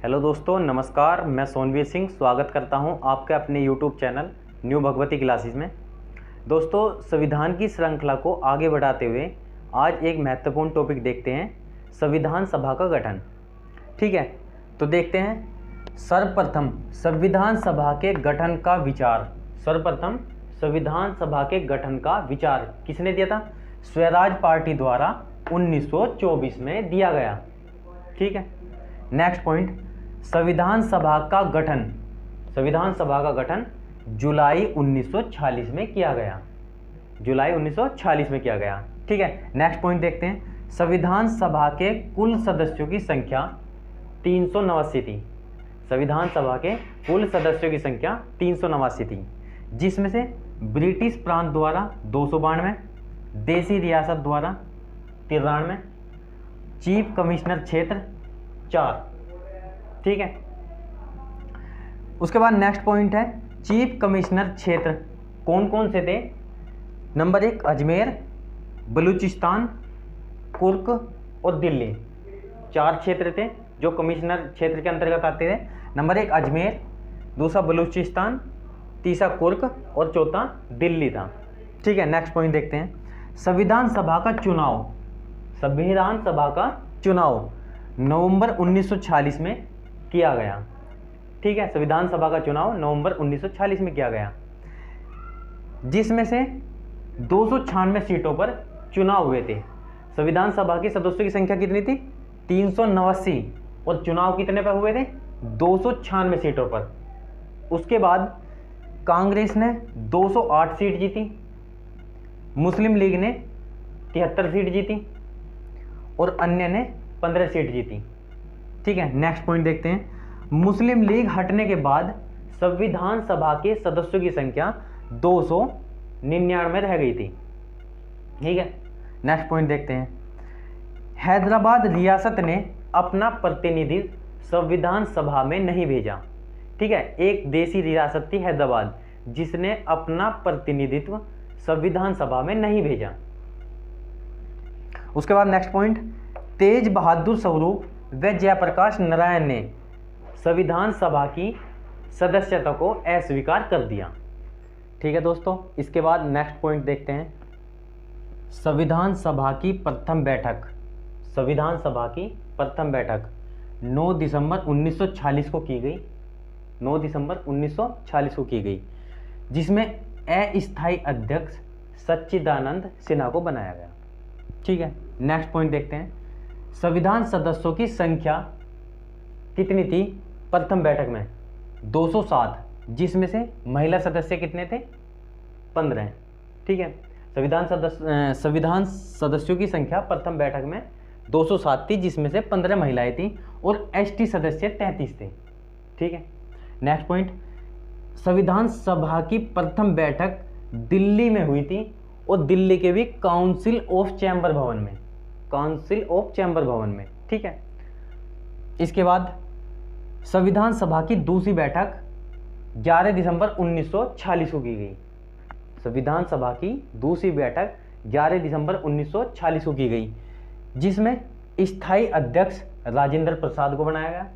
Hello दोस्तों, नमस्कार। मैं सोनवीर सिंह स्वागत करता हूं आपके अपने YouTube channel new Bhagwati classes में। दोस्तों, संविधान की श्रृंखला को आगे बढ़ाते हुए आज एक महत्वपूर्ण टॉपिक देखते हैं, संविधान सभा का गठन। ठीक है, तो देखते हैं। सर्वप्रथम संविधान सभा के गठन का विचार सर्वप्रथम संविधान सभा के गठन का विचार किसने दिया था? स्वराज पार्टी द्वारा 1924 में दिया गया। ठीक है, नेक्स्ट पॉइंट, संविधान सभा का गठन जुलाई 1946 में किया गया। जुलाई 1946 में किया गया। ठीक है, नेक्स्ट पॉइंट देखते हैं। संविधान सभा के कुल सदस्यों की संख्या 389 थी। संविधान सभा के कुल सदस्यों की संख्या 389 थी, जिसमें से ब्रिटिश प्रांत द्वारा 292, देसी रियासत द्वारा 93, चीफ कमिश्नर क्षेत्र 4। ठीक है, उसके बाद नेक्स्ट पॉइंट है, चीफ कमिश्नर क्षेत्र कौन कौन से थे? नंबर 1 अजमेर, बलूचिस्तान, कुर्क और दिल्ली। 4 क्षेत्र थे जो कमिश्नर क्षेत्र के अंतर्गत आते थे। नंबर 1 अजमेर, दूसरा बलूचिस्तान, तीसरा कुर्क और चौथा दिल्ली था। ठीक है, नेक्स्ट पॉइंट देखते हैं। संविधान सभा का चुनाव नवंबर 1946 में किया गया। ठीक है, संविधान सभा का चुनाव नवंबर 1946 में किया गया, जिसमें से 296 सीटों पर चुनाव हुए थे। संविधान सभा के सदस्यों की संख्या कितनी थी? 389, और चुनाव कितने पर हुए थे? 296 सीटों पर। उसके बाद कांग्रेस ने 208 सीट जीती, मुस्लिम लीग ने 73 सीट जीती और अन्य ने 15 सीट जीती। ठीक है, नेक्स्ट पॉइंट देखते हैं। मुस्लिम लीग हटने के बाद संविधान सभा के सदस्यों की संख्या 299 रह गई थी। ठीक है, नेक्स्ट पॉइंट देखते हैं। हैदराबाद रियासत ने अपना प्रतिनिधि संविधान सभा में नहीं भेजा। ठीक है, एक देसी रियासत थी हैदराबाद, जिसने अपना प्रतिनिधित्व संविधान सभा में नहीं भेजा। उसके बाद नेक्स्ट पॉइंट, तेज बहादुर स्वरूप व जयप्रकाश नारायण ने संविधान सभा की सदस्यता को अस्वीकार कर दिया। ठीक है दोस्तों, इसके बाद नेक्स्ट पॉइंट देखते हैं। संविधान सभा की प्रथम बैठक 9 दिसंबर 1946 को की गई। 9 दिसंबर 1946 को की गई, जिसमें अस्थायी अध्यक्ष सच्चिदानंद सिन्हा को बनाया गया। ठीक है, नेक्स्ट पॉइंट देखते हैं। संविधान सदस्यों की संख्या कितनी थी प्रथम बैठक में? 207, जिसमें से महिला सदस्य कितने थे? 15। ठीक है, संविधान सदस्यों की संख्या प्रथम बैठक में 207 थी, जिसमें से 15 महिलाएं थी और एसटी सदस्य 33 थे। ठीक है, नेक्स्ट पॉइंट, संविधान सभा की प्रथम बैठक दिल्ली में हुई थी और दिल्ली के भी काउंसिल ऑफ चैम्बर भवन में। ठीक है, इसके बाद संविधान सभा की दूसरी बैठक 11 दिसंबर 1946 को की गई। संविधान सभा की दूसरी बैठक 11 दिसंबर 1946 को की गई, जिसमें स्थायी अध्यक्ष राजेंद्र प्रसाद को बनाया गया,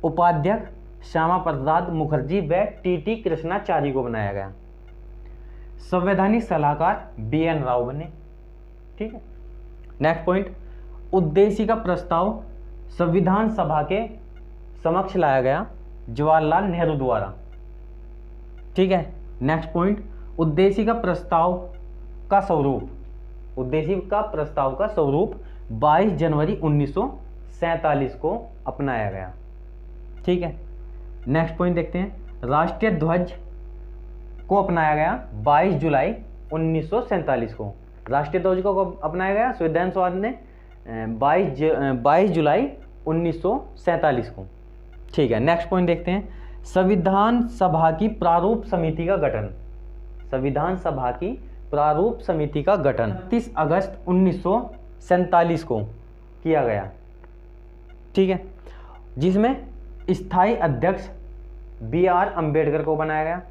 उपाध्यक्ष श्यामा प्रसाद मुखर्जी व टीटी कृष्णाचार्य को बनाया गया, संवैधानिक सलाहकार BN राव बने। ठीक है, नेक्स्ट पॉइंट, उद्देशिका प्रस्ताव संविधान सभा के समक्ष लाया गया जवाहरलाल नेहरू द्वारा। ठीक है, नेक्स्ट पॉइंट, उद्देशिका प्रस्ताव का स्वरूप 22 जनवरी 1947 को अपनाया गया। ठीक है, नेक्स्ट पॉइंट देखते हैं। राष्ट्रीय ध्वज को अपनाया गया 22 जुलाई 1947 को। राष्ट्रीय ध्वज को अपनाया गया संविधान सभा ने 22 जुलाई 1947 को। ठीक है, नेक्स्ट पॉइंट देखते हैं। संविधान सभा की प्रारूप समिति का गठन 30 अगस्त 1947 को किया गया। ठीक है, जिसमें स्थायी अध्यक्ष BR अम्बेडकर को बनाया गया।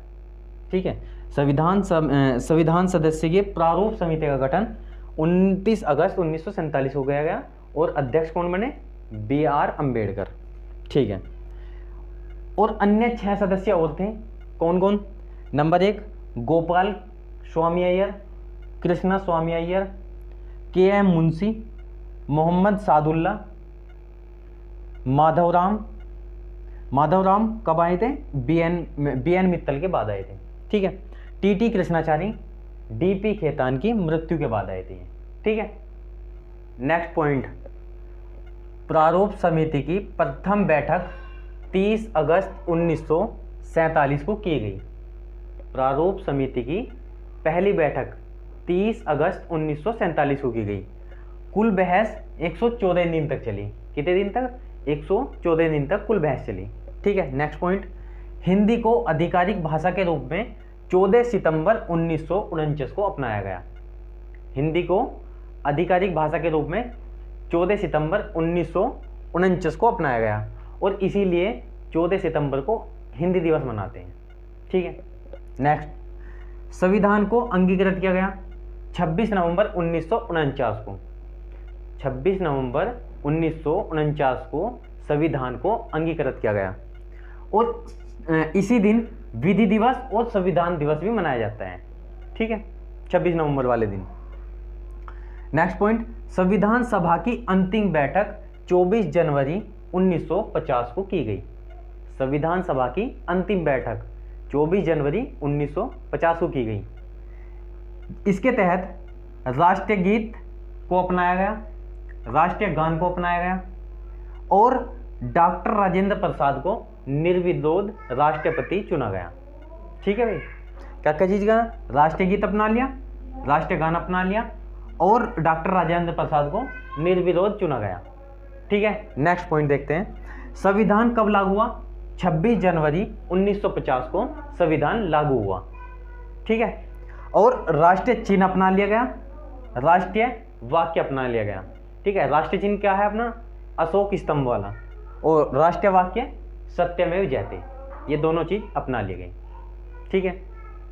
ठीक है, संविधान सदस्य के प्रारूप समिति का गठन 29 अगस्त 1947 को किया गया और अध्यक्ष कौन बने? BR अम्बेडकर। ठीक है। और अन्य 6 सदस्य और थे, कौन कौन? नंबर 1 गोपाल स्वामी अय्यर, कृष्णा स्वामी अय्यर, के.एम. मुंशी, मोहम्मद सादुल्ला, माधवराम कब आए थे? बी.एन. मित्तल के बाद आए थे। ठीक है। टी.टी. कृष्णाचारी, डी.पी. खेतान की मृत्यु के बाद आए थे। ठीक है। नेक्स्ट पॉइंट, प्रारूप समिति की प्रथम बैठक 30 अगस्त 1947 को की गई। प्रारूप समिति की पहली बैठक 30 अगस्त 1947 को की गई। कुल बहस 114 दिन तक चली। कितने दिन तक? 114 दिन तक कुल बहस चली। ठीक है। नेक्स्ट पॉइंट, हिंदी को आधिकारिक भाषा के रूप में 14 सितंबर 1949 को अपनाया गया। हिंदी को आधिकारिक भाषा के रूप में 14 सितंबर 1949 को अपनाया गया और इसीलिए 14 सितंबर को हिंदी दिवस मनाते हैं। ठीक है। नेक्स्ट, संविधान को अंगीकृत किया गया 26 नवंबर 1949 को। 26 नवंबर 1949 को संविधान को अंगीकृत किया गया और इसी दिन विधि दिवस और संविधान दिवस भी मनाया जाता है। ठीक है, 26 नवंबर वाले दिन। नेक्स्ट पॉइंट, संविधान सभा की अंतिम बैठक 24 जनवरी 1950 को की गई। संविधान सभा की अंतिम बैठक 24 जनवरी 1950 को की गई। इसके तहत राष्ट्रीय गीत को अपनाया गया, राष्ट्रीय गान को अपनाया गया और डॉक्टर राजेंद्र प्रसाद को निर्विरोध राष्ट्रपति चुना गया। ठीक है भाई, क्या क्या चीज़ का? राष्ट्रीय गीत अपना लिया, राष्ट्रीय गान अपना लिया और डॉक्टर राजेंद्र प्रसाद को निर्विरोध चुना गया। ठीक है। नेक्स्ट पॉइंट देखते हैं, संविधान कब लागू हुआ? 26 जनवरी 1950 को संविधान लागू हुआ। ठीक है। और राष्ट्रीय चिन्ह अपना लिया गया, राष्ट्रीय वाक्य अपना लिया गया। ठीक है। राष्ट्रीय चिन्ह क्या है अपना? अशोक स्तंभ वाला, और राष्ट्रीय वाक्य सत्यमेव जयते। ये दोनों चीज़ अपना ली गई। ठीक है।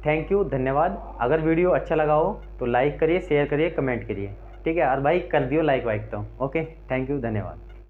थैंक यू, धन्यवाद। अगर वीडियो अच्छा लगा हो तो लाइक करिए, शेयर करिए, कमेंट करिए। ठीक है। और भाई कर दियो लाइक वाइक तो। ओके, थैंक यू, धन्यवाद।